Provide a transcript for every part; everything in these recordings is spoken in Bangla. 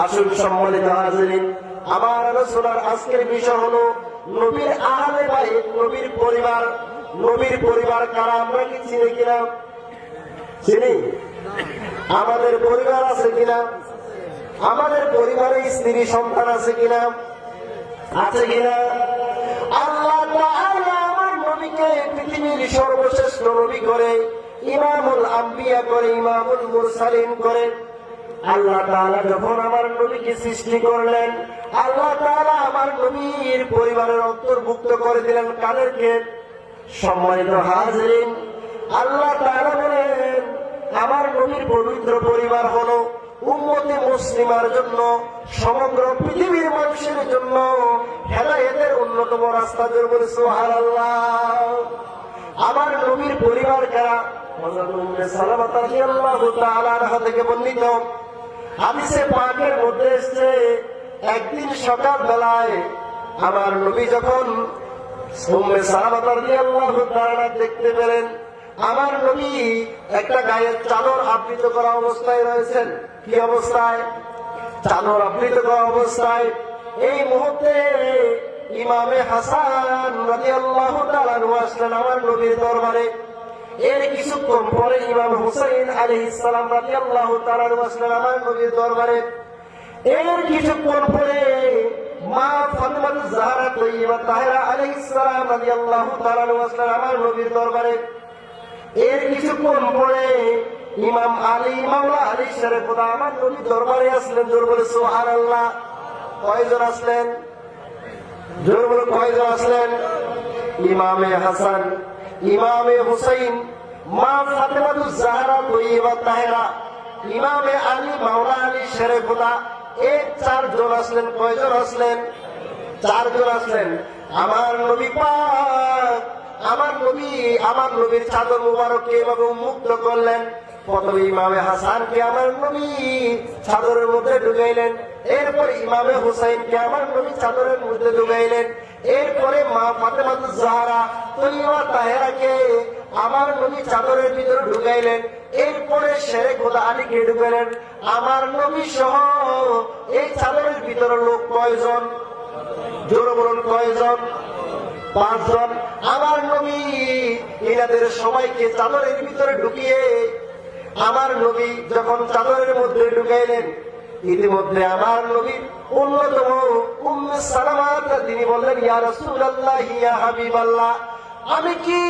আসুন সম্মানিত হাজিরিন, আমার আলোচনার আজকের বিষয় হলো নবীর আহলে বাইত, নবীর পরিবার। নবীর পরিবার কারা আমরা কি চিনি কিনা? চিনি? আমাদের পরিবার আছে কিনা? আমাদের পরিবারে স্ত্রী সন্তান আছে কিনা? আছে কিনা? আল্লাহ তাআলা আমার নবীকে পৃথিবীর সর্বশ্রেষ্ঠ নবী করে, ইমামুল আম্বিয়া করে, ইমামুল মুরসালিন করে। আল্লাহ তাআলা যখন আমার নবীকে সৃষ্টি করলেন, আল্লাহ তাআলা আমার নবীর পরিবারের অন্তর্ভুক্ত করে দিলেন কাদেরকে? সম্মানিত হাজিরিন, আল্লাহ তাআলা বলেন আমার নবীর পবিত্র পরিবার হলো উম্মতে মুসলিমার জন্য, সমগ্র পৃথিবীর মানুষের জন্য হেদায়েতের অন্যতম রাস্তা। বলে সুবহানাল্লাহ। আমার নবীর পরিবার কারা? হযরত উম্মে সালামা রাদিয়াল্লাহু তাআলা আনহা থেকে বর্ণিত হাদিসে পাকের মধ্যে এসেছে, একদিন সকাল বেলায় আমার নবী যখন উম্মে সালামা রাদিয়াল্লাহু তাআলা দেখতে পেলেন আমার নবী একটা গায়ের চাদর আবৃত করা অবস্থায় রয়েছেন। কি অবস্থায়? চাদর আবৃত করা অবস্থায়। এই মুহূর্তে ইমামে হাসান রাদিয়াল্লাহু তাআলা আসলেন আমার নবীর দরবারে। এর কিছুক্ষণ পরে ইমাম হুসাইন আলাইহিস সালাম রাদিয়াল্লাহু তাআলা আসলেন আমার নবীর দরবারে। এর কিছুক্ষণ পরে মা ফাতিমা জাহরা তয়্যিবা তাহেরা আলাইহিস সালাম রাদিয়াল্লাহু তাআলা আসলেন আমার নবীর দরবারে। এর কিছুক্ষণ পরে ইমাম আলী মাওলা আলী শেরে খোদা আমার নবীর দরবারে আসলেন। জোর বলে সুবহানাল্লাহ। কয়জন আসলেন? জোর বলে কয়জন আসলেন? ইমামে হাসান, ইমামে হুসাইন, মা ফাতিমা জাহরা তয়্যিবা তাহেরা, ইমামে আলী মাওলা আলী শেরে খোদা, এই চারজন আসলেন। কয়জন আসলেন? চারজন আসলেন। আমার নবী পাক আমার নবীর চাদর মুবারককে এভাবে উন্মুক্ত করলেন। প্রথমে ইমামে হাসানকে আমার নবী চাদরের মধ্যে ঢুকাইলেন, এরপর ইমামে হুসাইনকে আমার নবী চাদরের মধ্যে ঢুকাইলেন, এরপরে মা ফাতিমা জাহরা তয়্যিবা তাহেরাকে আমার নবী চাদরের ভিতরে ঢুকাইলেন, এরপরে শেরে খোদা আলীকে ঢুকাইলেন। আমার নবী সহ এই চাদরের ভিতরে লোক কয়জন? জোরে বলুন কয়জন? পাঁচজন। আমার নবী এনাদের সবাইকে চাদরের ভিতরে ঢুকিয়ে আমার নবী যখন চাদরের মধ্যে ঢুকাইলেন, ইতিমধ্যে আমার নবীর অন্যতম উম্মে সালামা তিনি বললেন, ইয়া রাসূলুল্লাহ, ইয়া হাবিবাল্লাহ, আমি কি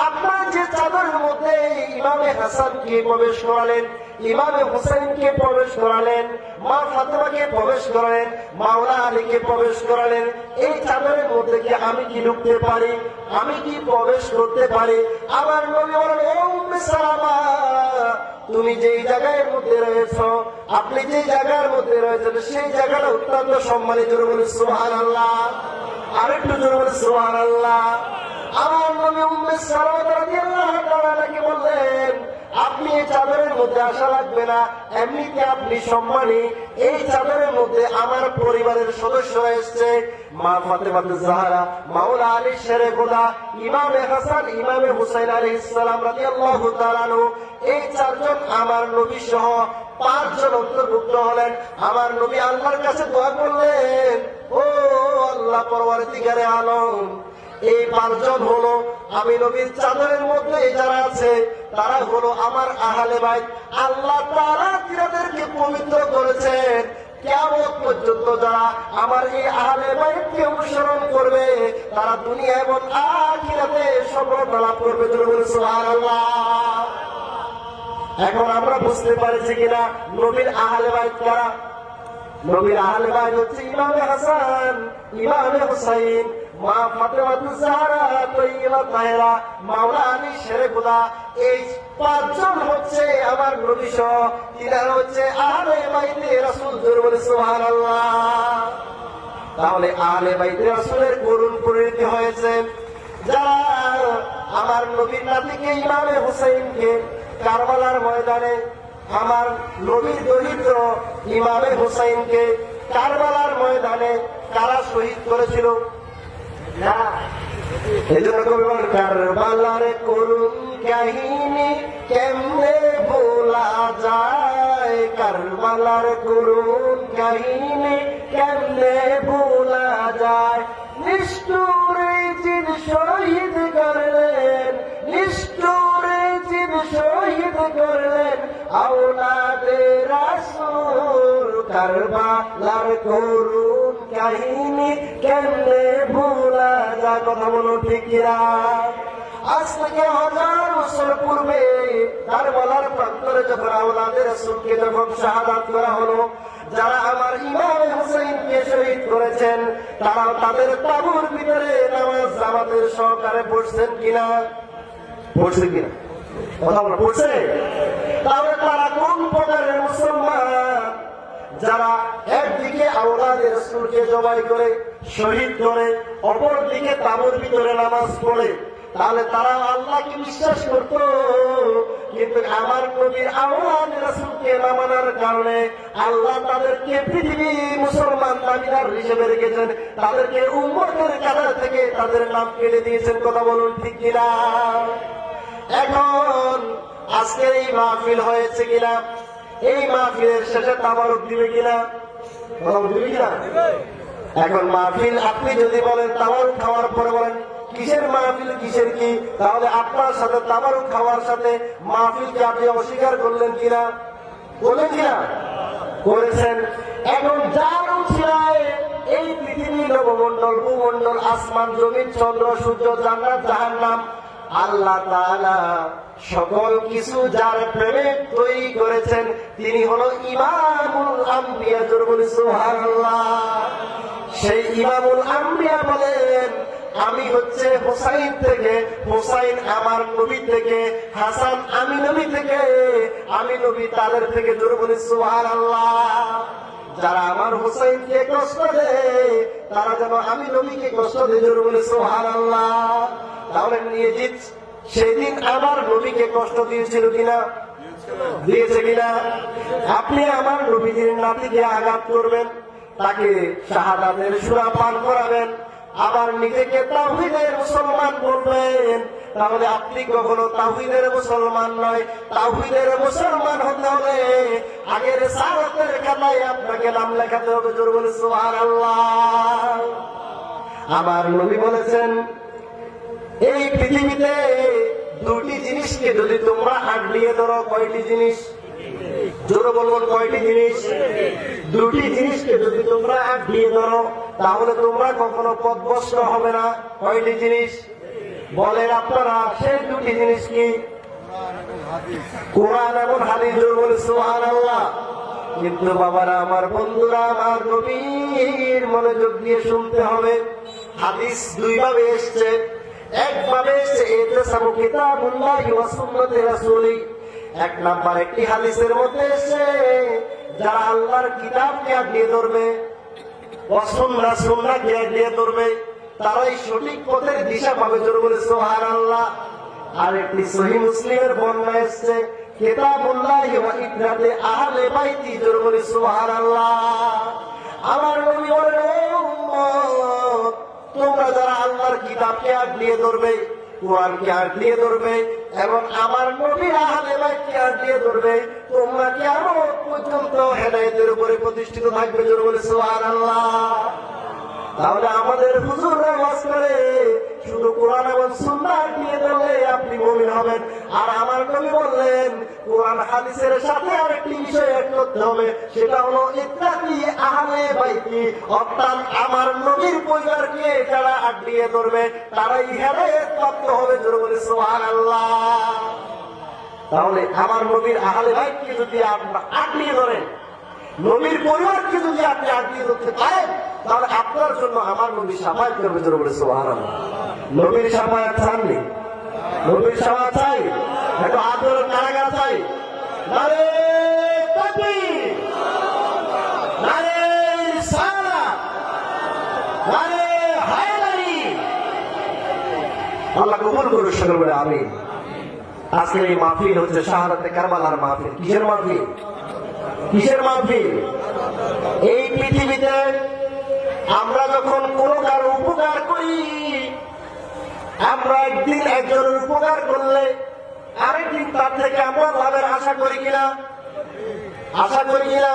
আপনার যে চাদরের মধ্যে ইমামে হাসানকে প্রবেশ করালেন, ইমামে হুসাইনকে প্রবেশ করালেন, মা ফাতিমাকে প্রবেশ করালেন, মাওলা আলীকে প্রবেশ করালেন, এই চাদরের মধ্যে কি আমি কি ঢুকতে পারি? আমি কি প্রবেশ করতে পারি? আমার নবী বলেন, ও উম্মে সালামা, তুমি যেই জায়গার মধ্যে রয়েছ, আপনি যেই জায়গার মধ্যে রয়েছেন, সেই জায়গাটা অত্যন্ত সম্মানিত। জোরে বলে সুবহানাল্লাহ। আরেকটু জোরে বলে সুবহানাল্লাহ। আমার নবী উম্মে সালামা রাদিয়াল্লাহু তাআলাকে বললেন, আপনি এই চাদরের মধ্যে আসা লাগবে না, এমনিতে আপনি সম্মানী। এই চাদরের মধ্যে আমার পরিবারের সদস্যরা এসছে, মা ফাতিমা জাহরা, মাওলা আলী শেরে খোদা, ইমামে হাসান, ইমামে হুসাইন আলাইহিস সালাম রাদিয়াল্লাহু তাআলা আনহু, এই চারজন আমার নবী সহ পাঁচজন অন্তর্ভুক্ত হলেন। আমার নবী আল্লাহর কাছে দোয়া করলেন, ও আল্লাহ পরওয়ারদিগারে আলম, এই পাঁচজন হলো আমি নবীর চাদরের মধ্যে যারা আছে তারা হলো আমার আহলে বাইত। আল্লাহ তাআলা তাদেরকে পবিত্র করেছেন। কিয়ামত পর্যন্ত যারা আমার এই আহলে বাইতকে অনুসরণ করবে তারা দুনিয়া এবং আখিরাতে সফলতা লাভ করবে। সুবহানাল্লাহ। এখন আমরা বুঝতে পারছি কিনা নবীর আহলে বাইত কারা? নবীর আহলে বাইত হচ্ছে ইমামে হাসান, ইমামে হুসাইন, মা ফাতিমা জাহরা তয়্যিবা তাহেরা, মাওলা আলী শেরে খোদা। এই পাঁচজন হচ্ছে আমার নবী সহ তিনারা হচ্ছে আহলে বাইতে রাসূল। জোরে বলে সুবহানাল্লাহ। তাহলে আহলে বাইতে রাসূলের করুণ পরিণতি হয়েছে যারা আমার নবীর নাতিকে ইমামে হুসাইনকে কারবালার ময়দানে, আমার নবীর দরিদ্র ইমামে হুসাইনকে কারবালার ময়দানে কারা শহীদ করেছিল? না, এই জন্য কবি বলেন, কারবালার করুণ কাহিনী কেমনে ভোলা যায়, কারবালার করুণ কাহিনী কেমনে ভোলা যায়। নিষ্ঠুরে জিন শহীদ করলেন, নিষ্ঠুরে জিন শহীদ করলেন আওলাদে রাসূল, কারবালার করুণ কাহিনী কেমনে ভোলা যায়। কথা বলুন ঠিক কিনা? আজ থেকে 1000 বছর পূর্বে কারবালার প্রান্তরে যখন আওলাদে রাসূলকে যখন শাহাদাত করা হলো, যারা আমার ইমাম হুসাইনকে শহীদ করেছেন তারা তাদের তাঁবুর ভিতরে নামাজ জামাতের সহকারে পড়ছেন কিনা? পড়ছে কিনা? কথা বলা পড়ছে? তাহলে তারা কোন প্রকারের মুসলমান? যারা একদিকে আওলাদে রাসূলকে জবাই করে শহীদ করে, অপর দিকে তাঁবুর ভিতরে নামাজ পড়ে, তাহলে তারা আল্লাহকে বিশ্বাস করত, কিন্তু আমার নবীর আওলাদে রাসূলকে না মানার কারণে আল্লাহ তাদেরকে পৃথিবী মুসলমান দাবিদার হিসেবে রেখেছেন, তাদেরকে উম্মতের কাতার থেকে তাদের নাম কেটে দিয়েছেন। কথা বলুন ঠিক কিনা? এখন আজকের এই মাহফিল হয়েছে কিনা? এই মাহফিলের শেষে তাবারুক দিবে কিনা? দিবে কিনা? এখন মাহফিল আপনি যদি বলেন তাবারুক খাওয়ার পরে বলেন কিসের মাহফিল কিসের কি, তাহলে আপনার সাথে তাবারুক খাওয়ার সাথে মাহফিলকে আপনি অস্বীকার করলেন কিনা? বললেন কিনা? করেছেন। এখন যার উছিলায় এই পৃথিবী, নবমণ্ডল, ভূমণ্ডল, আসমান, জমিন, চন্দ্র, সূর্য, জান্নাত, জাহান্নাম, আল্লাহ তাআলা সকল কিছু যার প্রেমে তৈরি করেছেন তিনি হলো ইমামুল আম্বিয়া। জোরে বলি সুবহানাল্লাহ। সেই ইমামুল আম্বিয়া বলেন আমি হচ্ছে হুসাইন থেকে, হুসাইন আমার নবী থেকে, হাসান আমি নবী থেকে, আমি নবী তাদের থেকে। জোরে বলি সুবহানাল্লাহ। যারা আমার হুসাইনকে কষ্ট দেয় তারা যেন আমি নবীকে কষ্ট দেয়। জোরে বলি সুবহানাল্লাহ। তাহলে নিয়েজিত সেদিন আমার নবীকে কষ্ট দিয়েছিল কিনা? দিয়েছে কিনা? আপনি আমার নবীর নাতিকে আঘাত করবেন, তাকে শাহাদাতের সূরা পান করাবেন, আবার নিজেকে তাওহীদের মুসলমান বলবেন, তাহলে আপনি কখনো তাওহীদের মুসলমান নয়। তাওহীদের মুসলমান হতে হলে আগের সালাতের খাতায় আপনাকে নাম লেখাতে হবে। জোরে বলে সুবহানাল্লাহ। আমার নবী বলেছেন এই পৃথিবীতে দুটি জিনিসকে যদি তোমরা আঁকড়িয়ে ধরো, কয়টি জিনিস? জোরে বলুন কয়টি জিনিস? দুটি জিনিসকে যদি তোমরা আঁকড়িয়ে ধরো তাহলে তোমরা কখনো পথভ্রষ্ট হবে না। কয়টি জিনিস বলেন আপনারা? সেই দুটি জিনিস কি? কোরআন এবং হাদিস। জোরে বলে সুবহানাল্লাহ। কিন্তু বাবারা আমার, বন্ধুরা আমার, নবীর মনোযোগ দিয়ে শুনতে হবে। হাদিস দুই ভাবে এসছে। একভাবে এসছে ইতিসামু কিতাবুল্লাহি ওয়া সুন্নতি রাসূলি। এক নাম্বার একটি হাদিসের মধ্যে এসছে যারা আল্লাহর কিতাবকে আগিয়ে ধরবে, ওয়া সুন্নাহকে আগিয়ে ধরবে, তারাই সঠিক পথের দিশা পাবে। জোরে বলে সুবহানাল্লাহ। আর একটি সহিহ মুসলিমের বর্ণনা এসছে কিতাবুল্লাহি ওয়া ইত্রাতে আহলে বাইতি। জোরে বলে সুবহানাল্লাহ। আমার নবী বলেন ও উম্মত, তোমরা যারা আল্লাহর কিতাবকে আগলিয়ে ধরবে, কোরআনকে আগলিয়ে ধরবে এবং আমার নবীর আহলে বাইতকে আগলিয়ে ধরবে, তোমরা কিয়ামত পর্যন্ত হেদায়েতের উপরে প্রতিষ্ঠিত থাকবে। জোরে বলে সুবহানাল্লাহ। তাহলে আমাদের হুজুররা ওয়াজ করে শুধু কোরআন এবং সুন্নাহ আগলিয়ে ধরলে আপনি মুমিন হবেন। আর আমার নবী বললেন কোরআন হাদিসের সাথে আরেকটি বিষয় অ্যাড করতে হবে, সেটা হলো ইত্তাকি আহলে বাইতি, অর্থাৎ আমার নবীর পরিবারকে যারা আগলিয়ে ধরবে তারাই হেদায়েত প্রাপ্ত হবে। জোরে বলে সুবহানাল্লাহ। তাহলে আমার নবীর আহলে বাইতকে যদি আপনারা আগলিয়ে ধরেন, নবীর পরিবারকে যদি আপনি আগলিয়ে ধরতে পারেন, তাহলে আপনার জন্য আমার নবী শাফায়াত করবে। জোরে বলে সুবহানাল্লাহ। নবীর শাফায়াত চাননি? নবীর শাফায়াত চাই? একটু আদর কারাগার চাই? নারে তাকবীর, নারে রিসালাত, নারে হায়দারি। আল্লাহ কবুল করুন, সকলে বলে আমিন। আজকে এই মাহফিল হচ্ছে শাহাদাতে কারবালার মাহফিল। কিসের মাহফিল? কিসের মাহফিল? এই পৃথিবীতে আমরা যখন কোন কারো উপকার করি, আমরা একদিন একজনের উপকার করলে আরেকদিন তার থেকে আমরা লাভের আশা করি কিনা? আশা করি কিনা?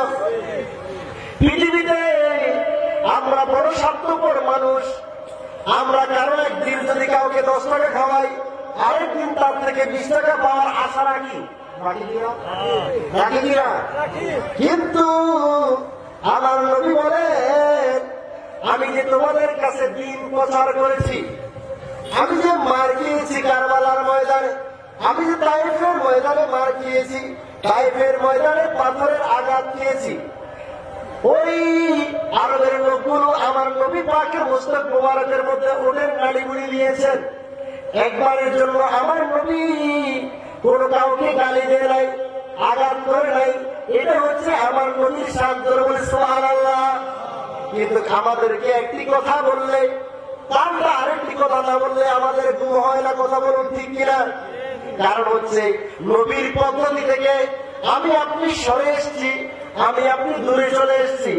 পৃথিবীতে আমরা বড় স্বার্থপর মানুষ। আমরা কারো একদিন যদি কাউকে 10 টাকা খাওয়াই, আরেকদিন তার থেকে 20 টাকা পাওয়ার আশা রাখি। রাখি কিনা? কিন্তু আমার নবী বলেন, আমি যে তোমাদের কাছে দিন প্রচার করেছি, আমি যে মার খেয়েছি কারবালার ময়দানে, আমি যে তাইফের ময়দানে মার খেয়েছি, তাইফের ময়দানে পাথরের আঘাত খেয়েছি, ওই আরবের লোকগুলো আমার নবী পাকের মুস্তাক মুবারকের মধ্যে ওদের নাড়ি বুড়ি দিয়েছেন। একবারের জন্য আমার নবী কোন কাউকে গালি দেয় নাই, আঘাত করে নাই। এটা হচ্ছে আমার নবীর শান্ত বলে সুবহানাল্লাহ। কিন্তু আমাদেরকে একটি কথা বললে, তারটা আরেকটি কথা না বললে আমাদের ঘুম হয় না। কথা বলুন ঠিক কিনা? কারণ হচ্ছে নবীর পদ্ধতি থেকে আমি আপনি সরে এসেছি, আমি আপনি দূরে চলে এসেছি।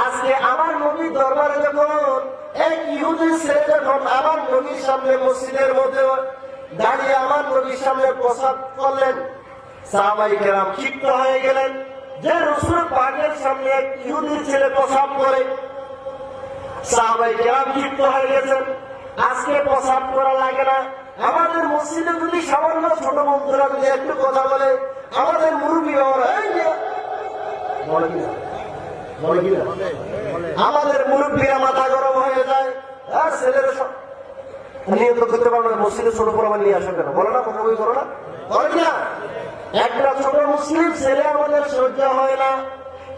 আজকে আমার নবীর দরবারে যখন এক ইহুদির ছেলে যখন আমার নবীর সামনে মসজিদের মধ্যে দাঁড়িয়ে আমার নবীর সামনে প্রসাব করলেন, সাহাবায়ে কেরাম ক্ষিপ্ত হয়ে গেলেন যে রাসূল পাকের সামনে এক ইহুদির ছেলে প্রসাব করে। সাহাবায়ে কেরাম ক্ষিপ্ত হয়ে গেছেন, আজকে প্রসাব করা লাগে না। আমাদের মসজিদে যদি সামান্য ছোট বন্ধুরা যদি একটু কথা বলে, আমাদের মুরব্বী আমাদের মুরব্বীরা মাথা গরম হয়ে যায়। আর ছেলেরা নিয়ত করতে পারো না, মসজিদে ছোট প্রমাণ নিয়ে আসো কেন? বলো না, কথা বই করো না, বলো কিনা? একটা ছোট মুসলিম ছেলে আমাদের সহ্য হয় না।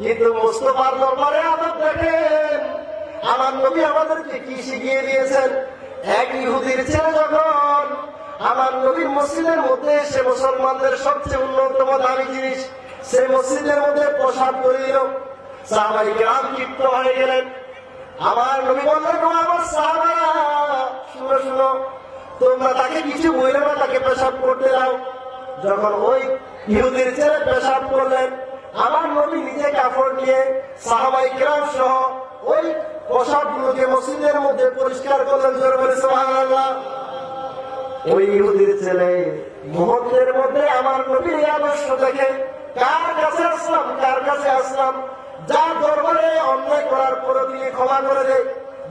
কিন্তু মুস্তাফার দরবারে আদব দেখেন, আমার নবী আমাদেরকে কি শিখিয়ে দিয়েছেন। এক ইহুদির ছেলে যখন আমার নবীর মসজিদের মধ্যে এসে মুসলমানদের সবচেয়ে উন্নতম দামি জিনিস সে মসজিদের মধ্যে প্রসাদ করে দিল, সাহাবায়ে কেরাম ক্ষিপ্ত হয়ে গেলেন। আমার নবী বললেন, আমার সাহাবারা শুনো শুনো, তোমরা তাকে কিছু বললে না, তাকে পেশাব করতে দাও। যখন ওই ইহুদির ছেলে পেশাব করলেন, আমার নবী নিজে কাপড় নিয়ে সাহাবায়ে কেরাম সহ ওই প্রসাদগুলোকে মসজিদের মধ্যে পরিষ্কার করলেন। জোরে বলে সুবহানাল্লাহ। ওই ইহুদির ছেলে মুহূর্তের মধ্যে আমার নবীর আদর্শ দেখে কার কাছে আসলাম, কার কাছে আসলাম। যা দরবারে অন্যায় করার পরে তিনি ক্ষমা করে দেয়,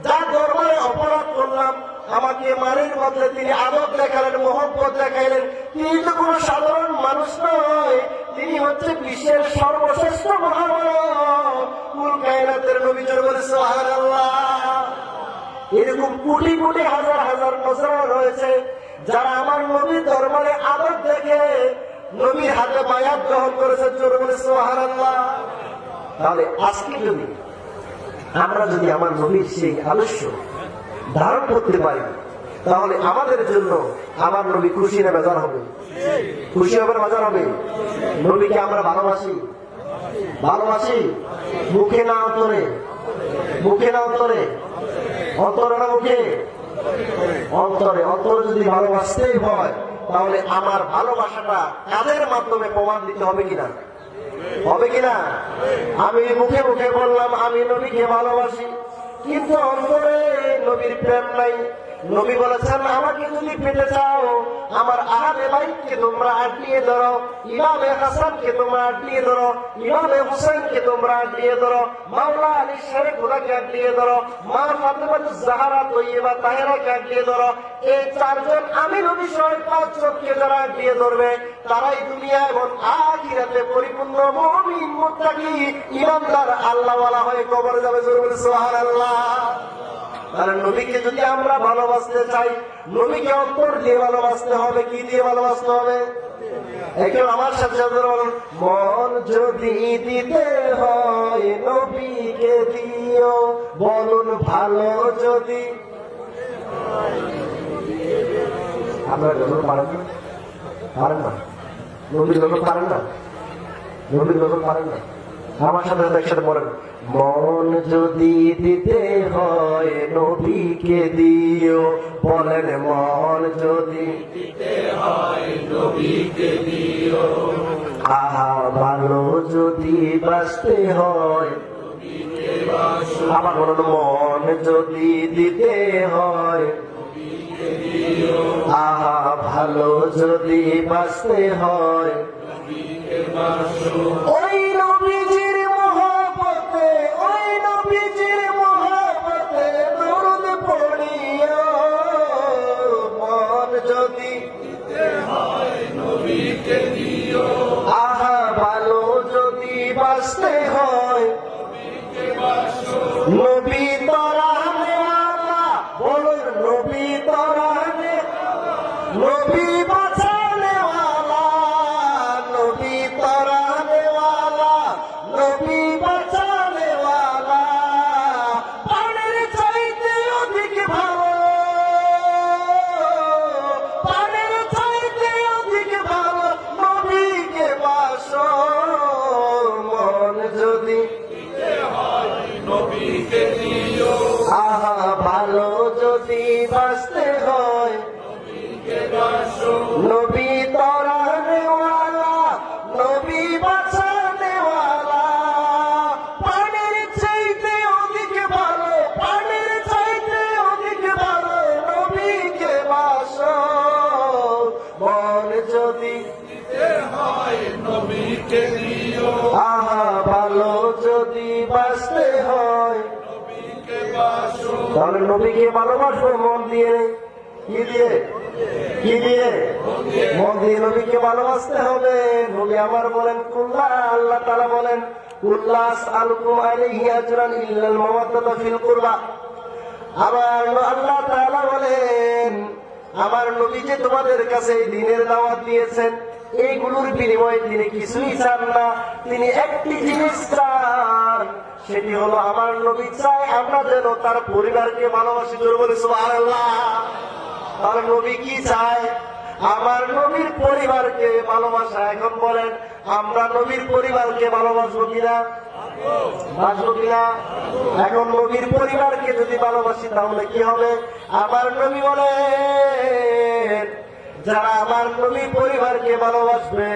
যা দরবারে অপরাধ করলাম আমাকে মারের মধ্যে তিনি আদব দেখালেন, মহব্বত দেখাইলেন। তিনি তো কোন সাধারণ মানুষ নয়, তিনি হচ্ছে বিশ্বের সর্বশ্রেষ্ঠ মহামানব, কুল কায়নাতের নবী। জোরে বলে সুবহানাল্লাহ। এরকম কোটি কোটি হাজার হাজার মুসলমান রয়েছে যারা আমার নবীর দরবারে আদব দেখে নবীর হাতে বায়াত গ্রহণ করেছে। জোরে বলে সুবহানাল্লাহ। তাহলে আজকে যদি আমরা যদি আমার নবীর সেই আদর্শ ধারণ করতে পারি, তাহলে আমাদের জন্য আমার নবী খুশি না বেজার হবে? খুশি হবে, বাজার হবে। নবীকে আমরা ভালোবাসি, ভালোবাসি মুখে না অন্তরে, মুখে না অন্তরে, অন্তরে না মুখে, অন্তরে। অন্তরে যদি ভালোবাসতেই হয়, তাহলে আমার ভালোবাসাটা কাদের মাধ্যমে প্রমাণ দিতে হবে কিনা? হবে কিনা? আমি মুখে মুখে বললাম আমি নবীকে ভালোবাসি, কিন্তু অন্তরে নবীর প্রেম নাই। নবী বলেছেন, আমাকে যদি পেতে চাও আমার আহলে বাইতকে তোমরা আটকিয়ে ধরো, ইমামে হাসানকে তোমরা আটকিয়ে ধরো, ইমামে হুসাইনকে তোমরা আটকিয়ে ধরো, মাওলা আলী শেরে খোদাকে আটকিয়ে ধরো, মা ফাতেমাতুজ জাহরা তৈয়বা তাহেরাকে আটকিয়ে ধরো। এই চারজন আমি নবী সহ 5 জনকে যারা আটকিয়ে ধরবে, তারাই দুনিয়া এবং আখিরাতে পরিপূর্ণ মুমিন, মুত্তাকি, ইমানদার, আল্লাহওয়ালা হয়ে কবরে যাবে। জোরে বলে সুবহানাল্লাহ। তাহলে নবীকে যদি আমরা ভালোবাসতে চাই, নবীকে অন্তর দিয়ে ভালোবাসতে হবে। কি দিয়ে ভালোবাসতে হবে? একটু আমার সাথে সাথে বলুন, মন যদি দিতে হয় নবীকে দিও, বলুন ভালো যদি। আপনারা যখন পারেন না, পারেন না, নবীর যখন পারেন না, নবীর যখন পারেন না, আমার সাথে একসাথে বলেন, মন যদি দিতে হয় নবীকে দিও, বলেন মন যদি দিতে হয় নবীকে দিও। আহা ভালো যদি বাঁচতে হয় নবীকে বাসো। আবার বলুন, মন যদি দিতে হয় আহা ভালো যদি বাঁচতে হয় ওই নবীজির মহব্বতে, ওই নবীজির মহব্বতে দরুদ পড়িয়া মন যদি আহা ভালো যদি বাঁচতে হয় নবী তরানেওয়ালা, বলুন নবী তরানে, নবী বাঁচানেওয়ালা, নবী তরানেওয়ালা, নবী বাঁচানেওয়ালা, পানের চাইতে অধিক ভালো, পানের চাইতে অধিক ভালো নবীকে বাসো মন যদি আহা ভালো যদি বাঁচতে হয় নবী তরানেওয়ালা, নবী বাঁচানেওয়ালা, পানের চাইতে অধিক ভালো, পানের চাইতে অধিক ভালো নবীকে বাসো মন যদি আহা ভালো যদি বাঁচতে হয় তাহলে নবীকে ভালোবাসবো মন দিয়ে, কি দিয়ে, কি দিয়ে, মন দিয়ে নবীকে ভালোবাসতে হবে। নবী আমার বলেন কুল্লা, আল্লাহ তাআলা বলেন কুল্লা আসআলুকুম আলাইহি আজরান ইল্লাল মাওয়াদ্দাতা ফিল কুরবা। আবার আল্লাহ তাআলা বলেন আমার নবী যে তোমাদের কাছে এই দ্বীনের দাওয়াত দিয়েছেন এইগুলোর বিনিময়ে তিনি কিছুই চান না, তিনি একটি জিনিস চান, সেটি হলো আমার নবী চায় আমরা যেন তার পরিবারকে ভালোবাসি। জোরে বলি সুবহানাল্লাহ। তার নবী কি চায়? আমার নবীর পরিবারকে ভালোবাসা। এখন বলেন আমরা নবীর পরিবারকে ভালোবাসবো কিনা, বাসবো কিনা? এখন নবীর পরিবারকে যদি ভালোবাসি তাহলে কি হবে? আমার নবী বলেন যারা আমার নবী পরিবারকে ভালোবাসবে,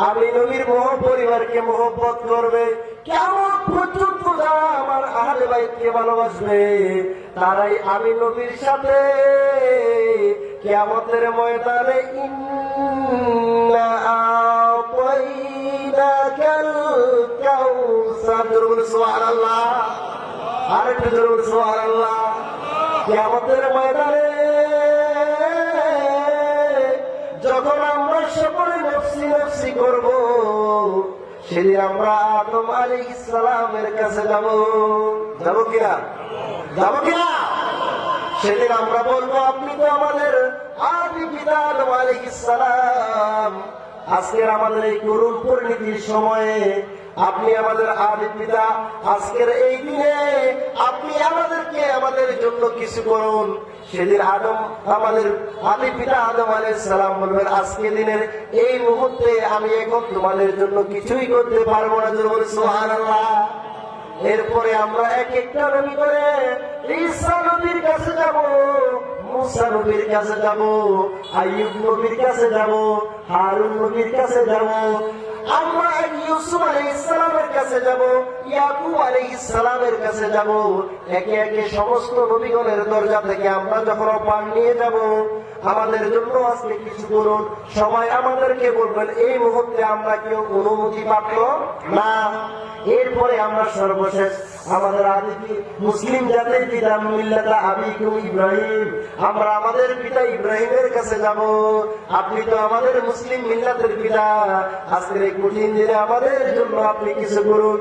আমি নবীর পরিবারকে মহব্বত করবে, কেমন পর্যন্ত যারা আমার আহলে বাইতকে ভালোবাসবে তারাই আমি নবীর সাথে কিয়ামতের ময়দানে ইন্না আতাইনাকাল কাউসার, সুবহানাল্লাহ, আরেকটু জোরে সুবহানাল্লাহ। কিয়ামতের ময়দানে যখন আমরা সকলে নফসি নফসি করব সেদিন আমরা আদম আলাইহিস সালামের কাছে যাব, যাব কিনা, যাব কিনা? সেদিন আমরা বলবো আপনি তো আমাদের আদি পিতা আদম আলাইহিস সালাম, আজকের আমাদের এই করুণ পরিণতির সময়ে আপনি আমাদের আদি পিতা, আজকের এই দিনে আপনি আমাদেরকে আমাদের জন্য কিছু করুন। সেদিন আদম আমাদের আদি পিতা আদম আলাইহিস সালাম বলবেন আজকে দিনের এই মুহূর্তে আমি এখন তোমাদের জন্য কিছুই করতে পারবো না। জোরে বলি সুবহানাল্লাহ। এরপরে আমরা এক একটা নবী করে ঈসা নবীর কাছে যাব, মুসা নবীর কাছে যাব, আইয়ুব নবীর কাছে যাব, হারুন নবীর কাছে যাব, আমরা ইউসুফ আলাইহিস সালামের কাছে যাব, ইয়াকুব আলাইহিস সালামের কাছে যাব। একে একে সমস্ত নবীগণের দরজা থেকে আমরা যখন পান নিয়ে যাব, আমাদের জন্য আজকে কিছু করুন, সবাই আমাদেরকে বলবেন এই মুহূর্তে আমরা কেউ অনুমতি পাত্র না। এরপরে আমরা সর্বশেষ আমাদের আদি মুসলিম জাতির পিতা মিল্লাতা আবিকুম ইব্রাহিম, আমরা আমাদের পিতা ইব্রাহিমের কাছে যাব। আপনি তো আমাদের মুসলিম মিল্লাতের পিতা, আজকের এই কঠিন দিনে আমাদের জন্য আপনি কিছু করুন।